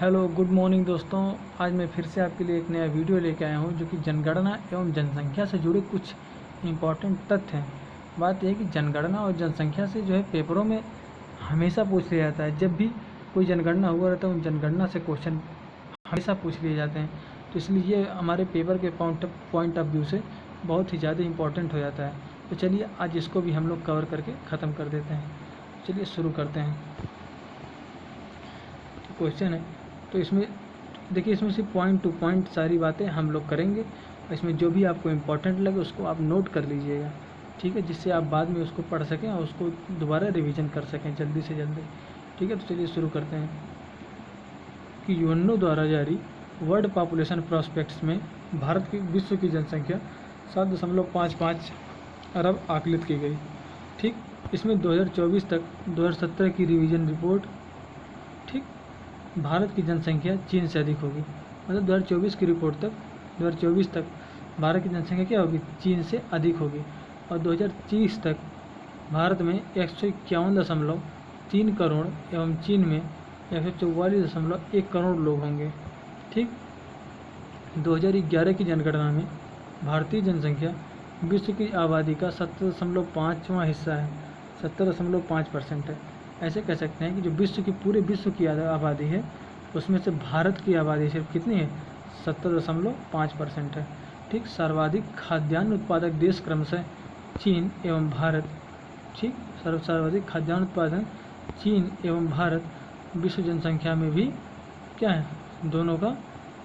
Hello good morning दोस्तों। आज मैं फिर से आपके लिए एक नया वीडियो लेके आया हूँ जो कि जनगणना एवं जनसंख्या से जुड़े कुछ इम्पॉर्टेंट तथ्य हैं। बात यह है कि जनगणना और जनसंख्या से जो है पेपरों में हमेशा पूछ लिया जाता है। जब भी कोई जनगणना हुआ रहता है उन जनगणना से क्वेश्चन हमेशा पूछ लिए जाते हैं, तो इसलिए ये हमारे पेपर के पॉइंट ऑफ व्यू से बहुत ही ज़्यादा इम्पॉर्टेंट हो जाता है। तो चलिए आज इसको भी हम लोग कवर करके ख़त्म कर देते हैं। चलिए शुरू करते हैं। तो क्वेश्चन है, तो इसमें देखिए, इसमें से पॉइंट टू पॉइंट सारी बातें हम लोग करेंगे और इसमें जो भी आपको इम्पोर्टेंट लगे उसको आप नोट कर लीजिएगा, ठीक है, जिससे आप बाद में उसको पढ़ सकें और उसको दोबारा रिवीजन कर सकें जल्दी से जल्दी। ठीक है, तो चलिए शुरू करते हैं कि यूएनओ द्वारा जारी वर्ल्ड पॉपुलेशन प्रॉस्पेक्ट्स में भारत की विश्व की जनसंख्या 7.55 अरब आकलित की गई। ठीक, इसमें 2024 तक 2017 की रिवीजन रिपोर्ट, ठीक, भारत की जनसंख्या चीन से अधिक होगी। मतलब 2024 की रिपोर्ट तक 2024 तक भारत की जनसंख्या क्या होगी, चीन से अधिक होगी। और 2030 तक भारत में 151.3 करोड़ एवं चीन में 144.1 करोड़ लोग होंगे। ठीक, 2011 की जनगणना में भारतीय जनसंख्या विश्व की आबादी का 70.5वां हिस्सा है, 70.5% है। ऐसे कह सकते हैं कि जो पूरे विश्व की आबादी है उसमें से भारत की आबादी सिर्फ कितनी है, 70.5% है। ठीक, सर्वाधिक खाद्यान्न उत्पादक देश क्रमशः चीन एवं भारत। ठीक, सर्वाधिक खाद्यान्न उत्पादन चीन एवं भारत विश्व जनसंख्या में भी क्या है, दोनों का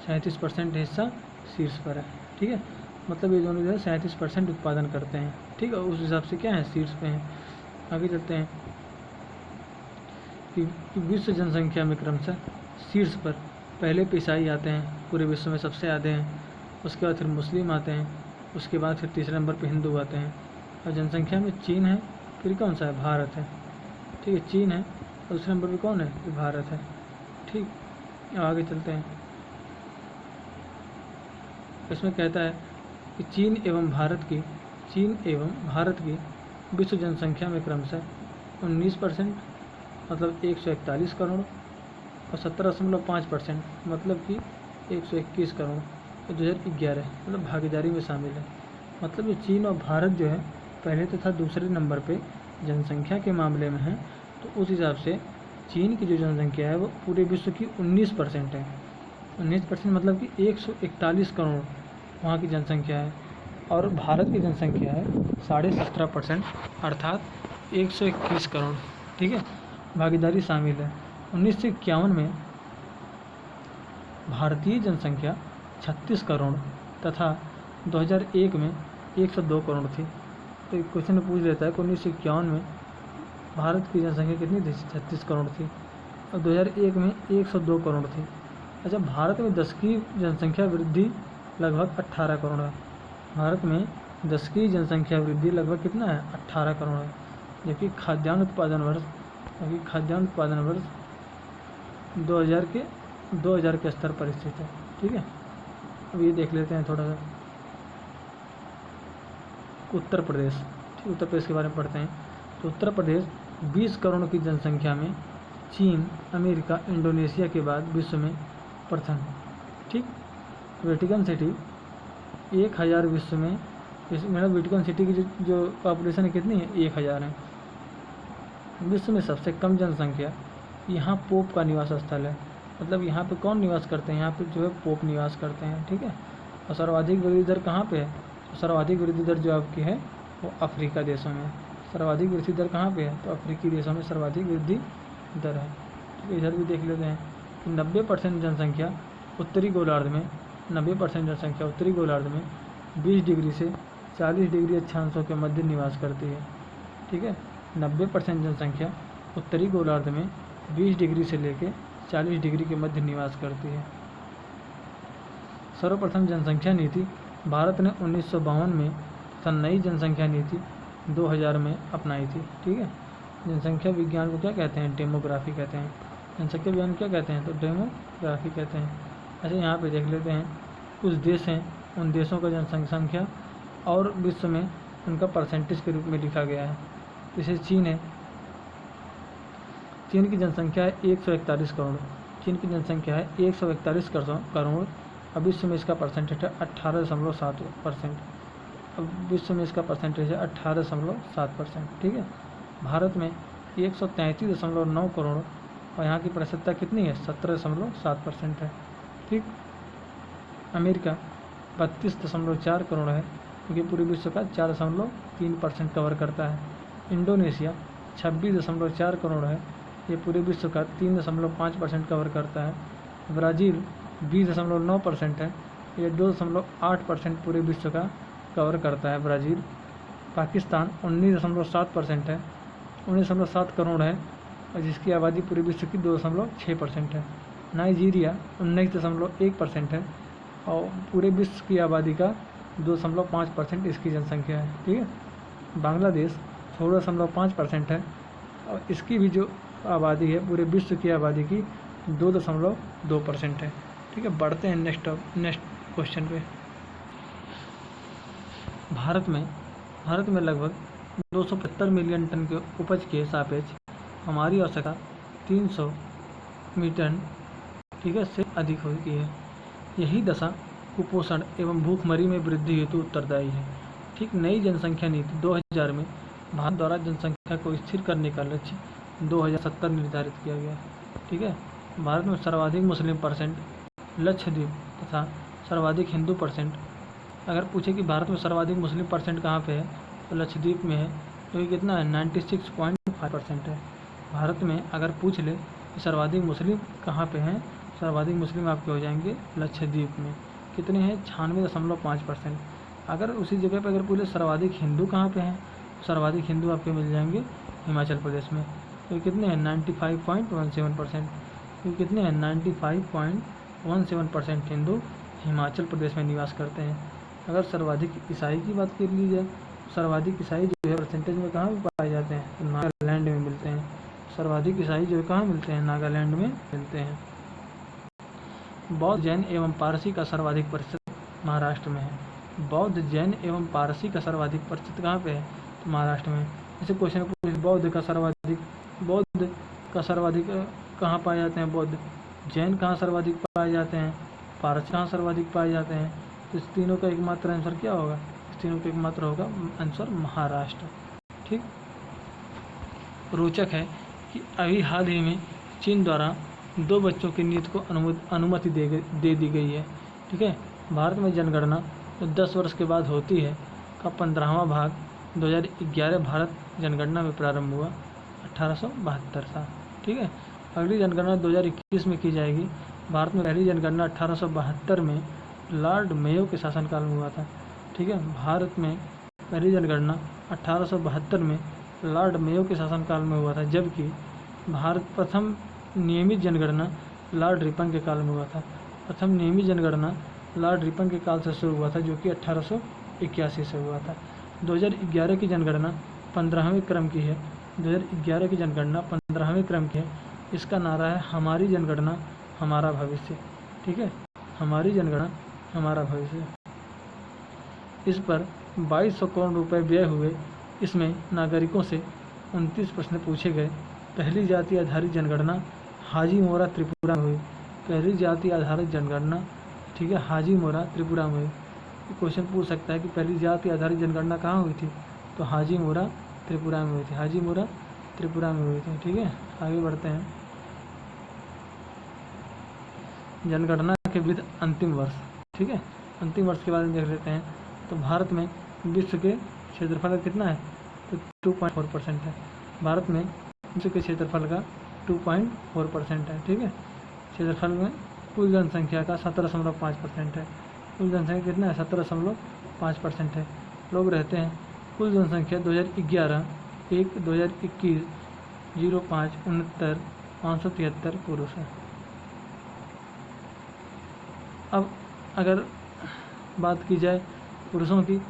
37% हिस्सा शीर्ष पर है। ठीक है, मतलब ये दोनों जो है 37% उत्पादन करते हैं। ठीक है, उस हिसाब से क्या है, शीर्ष पे हैं। आगे चलते हैं कि विश्व जनसंख्या में क्रमशः शीर्ष पर पहले पे ईसाई आते हैं, पूरे विश्व में सबसे आते हैं, उसके बाद फिर मुस्लिम आते हैं, उसके बाद फिर तीसरे नंबर पे हिंदू आते हैं। और जनसंख्या में चीन है, फिर कौन सा है, भारत है। ठीक है, चीन है और दूसरे नंबर पे कौन है, फिर भारत है। ठीक, अब आगे चलते हैं। इसमें कहता है कि चीन एवं भारत की विश्व जनसंख्या में क्रमशः 19% मतलब 141 करोड़ और 17.5% मतलब कि 121 करोड़ 2011 मतलब भागीदारी में शामिल है। मतलब ये चीन और भारत जो है पहले तथा दूसरे नंबर पे जनसंख्या के मामले में है, तो उस हिसाब से चीन की जो जनसंख्या है वो पूरे विश्व की 19% है। 19% मतलब कि 141 करोड़ वहाँ की जनसंख्या है, और भारत की जनसंख्या है 17.5% अर्थात 121 करोड़। ठीक है, भागीदारी शामिल है। 1951 में भारतीय जनसंख्या 36 करोड़ तथा 2001 में 102 करोड़ थी। तो एक क्वेश्चन में पूछ लेता है कि 1951 में भारत की जनसंख्या कितनी थी, 36 करोड़ थी, और 2001 में 102 करोड़ थी। अच्छा, भारत में 10 की जनसंख्या वृद्धि लगभग 18 करोड़ है। भारत में 10 की जनसंख्या वृद्धि लगभग कितना है, 18 करोड़ है, जबकि खाद्यान्न उत्पादन वर्ष 2000 के स्तर पर स्थित है। ठीक है, अब ये देख लेते हैं थोड़ा सा उत्तर प्रदेश। ठीक, उत्तर प्रदेश के बारे में पढ़ते हैं। तो उत्तर प्रदेश 20 करोड़ की जनसंख्या में चीन, अमेरिका, इंडोनेशिया के बाद विश्व में प्रथम। ठीक, वेटिकन सिटी 1000 विश्व में, मतलब वेटिकन सिटी की जो पॉपुलेशन है कितनी है, 1000 है। विश्व में सबसे कम जनसंख्या, यहाँ पोप का निवास स्थल है। मतलब यहाँ पे कौन निवास करते हैं, यहाँ पे जो है पोप निवास करते हैं। ठीक है, और सर्वाधिक वृद्धि दर कहाँ पे है, सर्वाधिक वृद्धि दर जो आपकी है वो अफ्रीका देशों में। सर्वाधिक वृद्धि दर कहाँ पे है, तो अफ्रीकी देशों में सर्वाधिक वृद्धि दर है। ठीक है, इधर भी देख लेते हैं कि 90% जनसंख्या उत्तरी गोलार्ध में 20 डिग्री से 40 डिग्री अक्षांशों के मध्य निवास करती है। ठीक है, 90% जनसंख्या उत्तरी गोलार्ध में 20 डिग्री से लेकर 40 डिग्री के मध्य निवास करती है। सर्वप्रथम जनसंख्या नीति भारत ने 1952 में तथा नई जनसंख्या नीति 2000 में अपनाई थी। ठीक है, जनसंख्या विज्ञान को क्या कहते हैं, डेमोग्राफी कहते हैं। जनसंख्या विज्ञान क्या कहते हैं, तो डेमोग्राफी कहते हैं। अच्छा, यहाँ पे देख लेते हैं कुछ देश हैं, उन देशों का जनसंख्या और विश्व में उनका परसेंटेज के रूप में लिखा गया है। जैसे चीन है, चीन की जनसंख्या है 141 करोड़। चीन की जनसंख्या है 141 करोड़। अब विश्व में इसका परसेंटेज है 18.7%। अब विश्व में इसका परसेंटेज है 18.7%। ठीक है। भारत में 133.9 करोड़ और यहाँ की प्रतिशतता कितनी है? 17.7% है। ठीक। अमेरिका 32.4 करोड़ है, क्योंकि पूरे विश्व का 4.3% कवर करता है। इंडोनेशिया 26.4 करोड़ है, ये पूरे विश्व का 3.5% कवर करता है। ब्राज़ील 20.9% है, ये 2.8% पूरे विश्व का कवर करता है ब्राज़ील। पाकिस्तान 19.7% है, 19.7 करोड़ है, और जिसकी आबादी पूरे विश्व की 2.6% है। नाइजीरिया 19.1% है, और पूरे विश्व की आबादी का 2.5% इसकी जनसंख्या है। ठीक है। बांग्लादेश 16.5% है, और इसकी भी जो आबादी है पूरे विश्व की आबादी की 2.2% है। ठीक है। बढ़ते हैं नेक्स्ट क्वेश्चन पे। भारत में लगभग 275 मिलियन टन के उपज के सापेक्ष हमारी आवश्यकता 300 मीटन, ठीक है, से अधिक होती है। यही दशा कुपोषण एवं भूखमरी में वृद्धि हेतु उत्तरदायी है। ठीक। नई जनसंख्या नीति 2000 में भारत द्वारा जनसंख्या को स्थिर करने का लक्ष्य 2070 निर्धारित किया गया। ठीक है। भारत में सर्वाधिक मुस्लिम परसेंट लक्षद्वीप तथा सर्वाधिक हिंदू परसेंट। अगर पूछे कि भारत में सर्वाधिक मुस्लिम परसेंट कहाँ पे है, तो लक्षद्वीप में है, जो कि कितना है? 96.5% है। भारत में अगर पूछ ले कि सर्वाधिक मुस्लिम कहाँ पे हैं, सर्वाधिक मुस्लिम आपके हो जाएंगे लक्षद्वीप में। कितने हैं? 96.5%। अगर उसी जगह पर अगर पूछे सर्वाधिक हिंदू कहाँ पे हैं, सर्वाधिक हिंदू आपके मिल जाएंगे हिमाचल प्रदेश में। तो कितने हैं? 95.17%। तो कितने हैं? 95.17% हिंदू हिमाचल प्रदेश में निवास करते हैं। अगर सर्वाधिक ईसाई की बात कर ली जाए, सर्वाधिक ईसाई जो है परसेंटेज में कहाँ भी पाए जाते हैं? तो नागालैंड में मिलते हैं। सर्वाधिक ईसाई जो है कहाँ मिलते हैं? नागालैंड में मिलते हैं। बौद्ध, जैन एवं पारसी का सर्वाधिक प्रतिशत महाराष्ट्र में है। बौद्ध, जैन एवं पारसी का सर्वाधिक प्रतिशत कहाँ पे है? तो महाराष्ट्र में। जैसे क्वेश्चन पूछ बौद्ध का सर्वाधिक कहाँ पाए जाते हैं? बौद्ध। जैन कहाँ सर्वाधिक पाए जाते हैं? पारसी कहाँ सर्वाधिक पाए जाते हैं? तो इस तीनों का एकमात्र आंसर क्या होगा? इस तीनों का एकमात्र होगा आंसर महाराष्ट्र। ठीक। रोचक है कि अभी हाल ही में चीन द्वारा 2 बच्चों की नीति को अनुमति दे दी गई है। ठीक है। भारत में जनगणना जो 10 वर्ष के बाद होती है का 15वां भाग 2011 भारत जनगणना में प्रारंभ हुआ 1872 साल। ठीक है। अगली जनगणना 2021 में की जाएगी। भारत में पहली जनगणना 1872 में लॉर्ड मेयो के शासनकाल में हुआ था। ठीक है। भारत में पहली जनगणना 1872 में लॉर्ड मेयो के शासनकाल में हुआ था, जबकि भारत प्रथम नियमित जनगणना लॉर्ड रिपन के काल में हुआ था। प्रथम नियमित जनगणना लॉर्ड रिपन के काल से शुरू हुआ था, जो कि 1881 से हुआ था। 2011 की जनगणना 15वें क्रम की है। 2011 की जनगणना 15वें क्रम की है। इसका नारा है हमारी जनगणना हमारा भविष्य। ठीक है। हमारी जनगणना हमारा भविष्य। इस पर 2200 करोड़ रुपए व्यय हुए। इसमें नागरिकों से 29 प्रश्न पूछे गए। पहली जाति आधारित जनगणना हाजीमोरा त्रिपुरा में हुई। पहली जाति आधारित जनगणना, ठीक है, हाजीमोरा त्रिपुरा में हुई। क्वेश्चन पूछ सकता है कि पहली जाति आधारित जनगणना कहाँ हुई थी, तो हाजीमोरा त्रिपुरा में हुई थी। हाजीमोरा त्रिपुरा में हुई थी। ठीक है। आगे बढ़ते हैं। जनगणना के विविध अंतिम वर्ष। ठीक है। अंतिम वर्ष के बारे में देख लेते हैं। तो भारत में विश्व के क्षेत्रफल का कितना है, तो 2.4% है। भारत में विश्व के क्षेत्रफल का 2.4% है। ठीक है। क्षेत्रफल में कुल जनसंख्या का 17.5% है। कुल जनसंख्या कितना है? 17.5% है। लोग रहते हैं। कुल जनसंख्या 2011 1 2021 05 69 573 पुरुष है। अब अगर बात की जाए पुरुषों की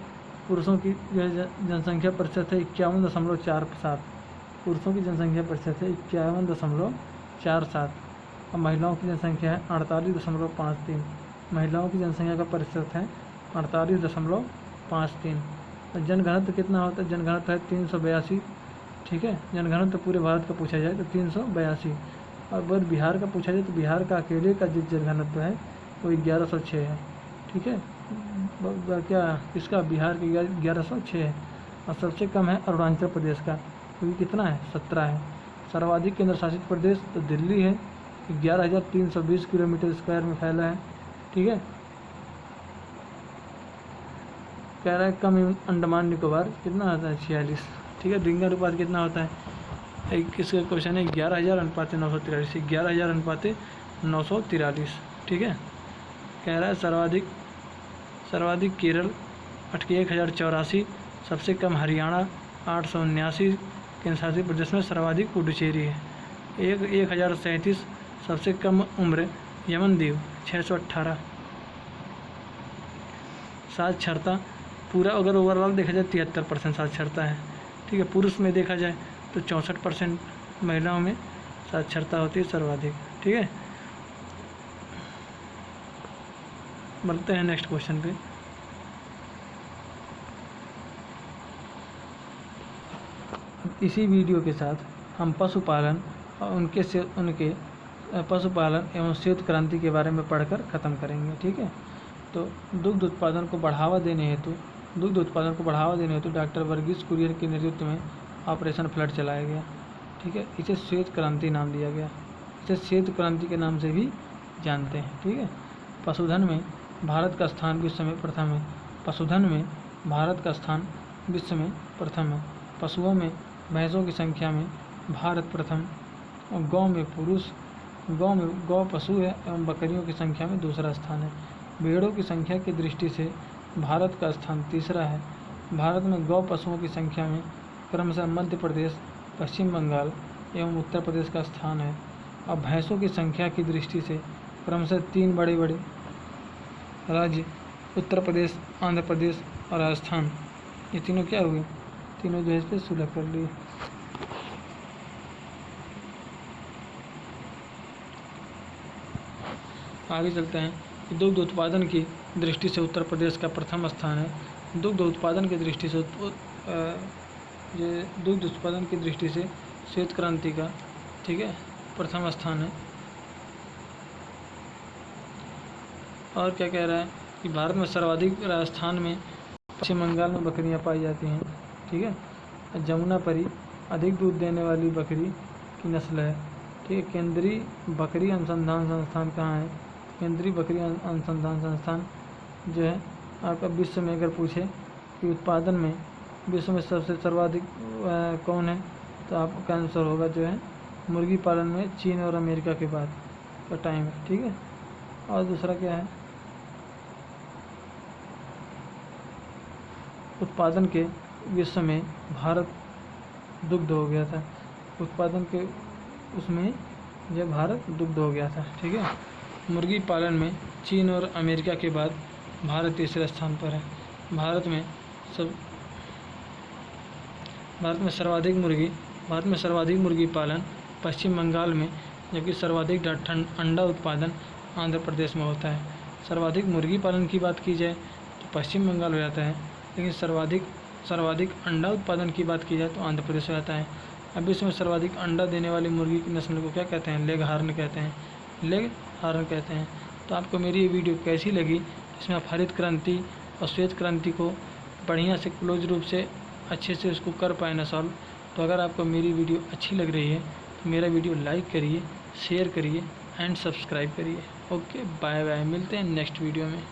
जो है जनसंख्या प्रतिशत है 51.47। पुरुषों की जनसंख्या प्रतिशत है 51.47। और महिलाओं की जनसंख्या है 48.53। महिलाओं की जनसंख्या का प्रतिशत है 48.53। और जनघनत्व कितना होता है? जनघनत्व है 382। ठीक है। जनघनत्व पूरे भारत का पूछा जाए तो 382। और अगर बिहार का पूछा जाए तो बिहार का अकेले का जो जनघनत्व है वो 1106 है। ठीक है, क्या इसका बिहार की 1106 है। और सबसे कम है अरुणाचल प्रदेश का, क्योंकि कितना है 17 है। सर्वाधिक केंद्र शासित प्रदेश तो दिल्ली है, 11,320 किलोमीटर स्क्वायर में फैला है। ठीक है, कह रहा है कम अंडमान निकोबार कितना होता है 46। ठीक है, ड्रिंकर अनुपात कितना होता है, एक किसका क्वेश्चन है 11,000:943, 11,000:943। ठीक है, कह रहा है सर्वाधिक केरल 81,084, सबसे कम हरियाणा 879, केंद्र शासित प्रदेश में सर्वाधिक पुडुचेरी है 1,037, सबसे कम उम्र यमनद्वीप 618। साक्षरता पूरा अगर ओवरऑल देखा जाए 73% साक्षरता है। ठीक है, पुरुष में देखा जाए तो 64%, महिलाओं में साक्षरता होती है सर्वाधिक। ठीक है, बढ़ते हैं नेक्स्ट क्वेश्चन पे। इसी वीडियो के साथ हम पशुपालन और उनके पशुपालन एवं श्वेत क्रांति के बारे में पढ़कर ख़त्म करेंगे। ठीक है, तो दुग्ध उत्पादन को बढ़ावा देने हेतु डॉक्टर वर्गीस कुरियन के नेतृत्व में ऑपरेशन फ्लड चलाया गया। ठीक है, इसे श्वेत क्रांति नाम दिया गया, इसे श्वेत क्रांति के नाम से भी जानते हैं। ठीक है, पशुधन में भारत का स्थान विश्व में प्रथम है। पशुधन में भारत का स्थान विश्व में प्रथम है। पशुओं में भैंसों की संख्या में भारत प्रथम, और गौ पशु है एवं बकरियों की संख्या में दूसरा स्थान है। भेड़ों की संख्या की दृष्टि से भारत का स्थान तीसरा है। भारत में गौ पशुओं की संख्या में क्रमशः मध्य प्रदेश, पश्चिम बंगाल एवं उत्तर प्रदेश का स्थान है। और भैंसों की संख्या की दृष्टि से क्रमशः 3 बड़े राज्य उत्तर प्रदेश, आंध्र प्रदेश और राजस्थान, ये तीनों क्या हुए, तीनों जो है इस पर सुलह कर लिए। आगे चलते हैं। दुग्ध उत्पादन की दृष्टि से उत्तर प्रदेश का प्रथम स्थान है। दुग्ध उत्पादन की दृष्टि से श्वेत क्रांति का, ठीक है, प्रथम स्थान है। और क्या कह रहा है कि भारत में सर्वाधिक राजस्थान में, पश्चिम बंगाल में बकरियां पाई जाती हैं। ठीक है, जमुनापरी अधिक दूध देने वाली बकरी की नस्ल है। ठीक है, केंद्रीय बकरी अनुसंधान संस्थान कहाँ है, केंद्रीय बकरी अनुसंधान संस्थान जो है आपका विश्व में अगर पूछे कि उत्पादन में विश्व में सबसे सर्वाधिक कौन है, तो आपका आंसर होगा जो है मुर्गी पालन में चीन और अमेरिका के बाद का टाइम है। ठीक है, और दूसरा क्या है, उत्पादन के विश्व में भारत दुग्ध हो गया था। उत्पादन के उसमें जब भारत दुग्ध हो गया था। ठीक है, मुर्गी पालन में चीन और अमेरिका के बाद भारत तीसरे स्थान पर है। भारत में सर्वाधिक मुर्गी पालन पश्चिम बंगाल में, जबकि सर्वाधिक अंडा उत्पादन आंध्र प्रदेश में होता है। सर्वाधिक मुर्गी पालन की बात की जाए तो पश्चिम बंगाल हो जाता है, लेकिन सर्वाधिक अंडा उत्पादन की बात की जाए तो आंध्र प्रदेश हो जाता है। अब इसमें सर्वाधिक अंडा देने वाली मुर्गी की नस्ल को क्या कहते हैं, लेग हार्न कहते हैं। तो आपको मेरी ये वीडियो कैसी लगी, इसमें आप हरित क्रांति और श्वेत क्रांति को बढ़िया से क्लोज रूप से अच्छे से उसको कर पाए ना सॉल्व। तो अगर आपको मेरी वीडियो अच्छी लग रही है तो मेरा वीडियो लाइक करिए, शेयर करिए एंड सब्सक्राइब करिए। ओके, बाय बाय, मिलते हैं नेक्स्ट वीडियो में।